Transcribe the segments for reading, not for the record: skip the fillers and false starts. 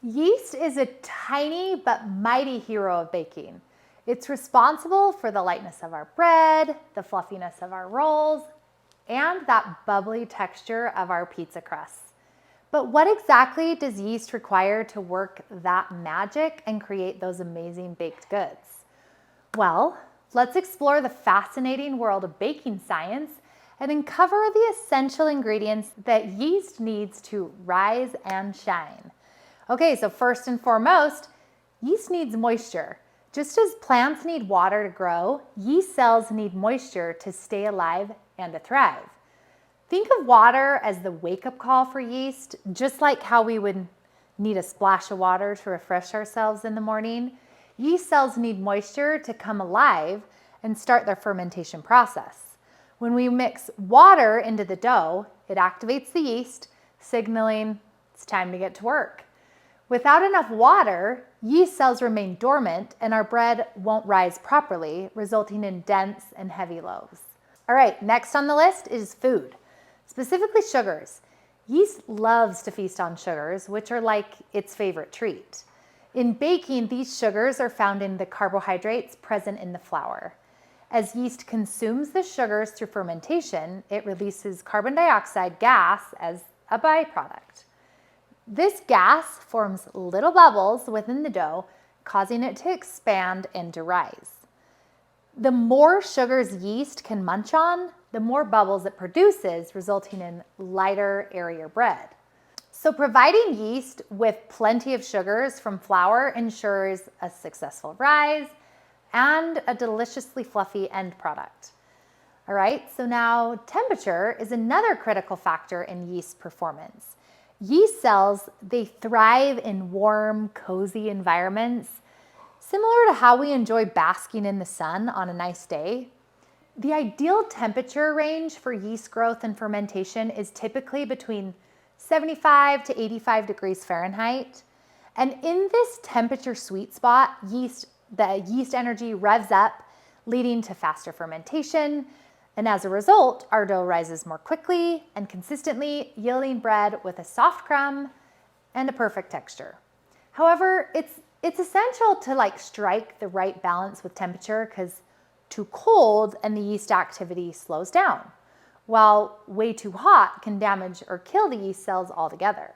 Yeast is a tiny but mighty hero of baking. It's responsible for the lightness of our bread, the fluffiness of our rolls, and that bubbly texture of our pizza crusts. But what exactly does yeast require to work that magic and create those amazing baked goods? Well, let's explore the fascinating world of baking science and uncover the essential ingredients that yeast needs to rise and shine. Okay, so first and foremost, yeast needs moisture. Just as plants need water to grow, yeast cells need moisture to stay alive and to thrive. Think of water as the wake-up call for yeast, just like how we would need a splash of water to refresh ourselves in the morning. Yeast cells need moisture to come alive and start their fermentation process. When we mix water into the dough, it activates the yeast, signaling it's time to get to work. Without enough water, yeast cells remain dormant and our bread won't rise properly, resulting in dense and heavy loaves. All right, next on the list is food, specifically sugars. Yeast loves to feast on sugars, which are like its favorite treat. In baking, these sugars are found in the carbohydrates present in the flour. As yeast consumes the sugars through fermentation, it releases carbon dioxide gas as a byproduct. This gas forms little bubbles within the dough, causing it to expand and to rise. The more sugars yeast can munch on, the more bubbles it produces, resulting in lighter, airier bread. So providing yeast with plenty of sugars from flour ensures a successful rise and a deliciously fluffy end product. All right, so now temperature is another critical factor in yeast performance. Yeast cells, they thrive in warm, cozy environments, similar to how we enjoy basking in the sun on a nice day. The ideal temperature range for yeast growth and fermentation is typically between 75 to 85 degrees Fahrenheit. And in this temperature sweet spot, the yeast energy revs up, leading to faster fermentation. And as a result, our dough rises more quickly and consistently, yielding bread with a soft crumb and a perfect texture. However, it's essential to strike the right balance with temperature, because too cold and the yeast activity slows down, while way too hot can damage or kill the yeast cells altogether.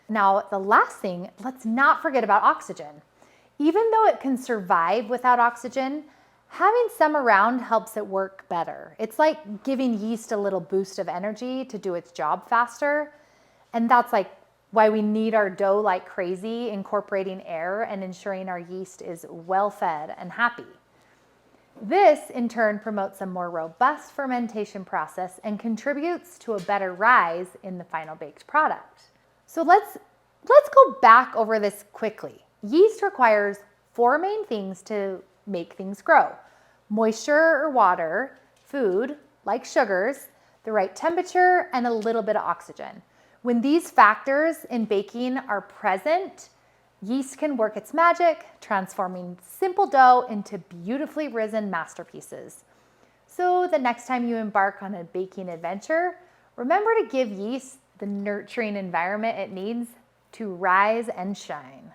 Now, the last thing, let's not forget about oxygen. Even though it can survive without oxygen, having some around helps it work better. It's like giving yeast a little boost of energy to do its job faster. And that's why we knead our dough like crazy, incorporating air and ensuring our yeast is well fed and happy. This in turn promotes a more robust fermentation process and contributes to a better rise in the final baked product. So let's go back over this quickly. Yeast requires 4 main things to make things grow: moisture or water, food like sugars, the right temperature, and a little bit of oxygen. When these factors in baking are present, yeast can work its magic, transforming simple dough into beautifully risen masterpieces. So the next time you embark on a baking adventure, remember to give yeast the nurturing environment it needs to rise and shine.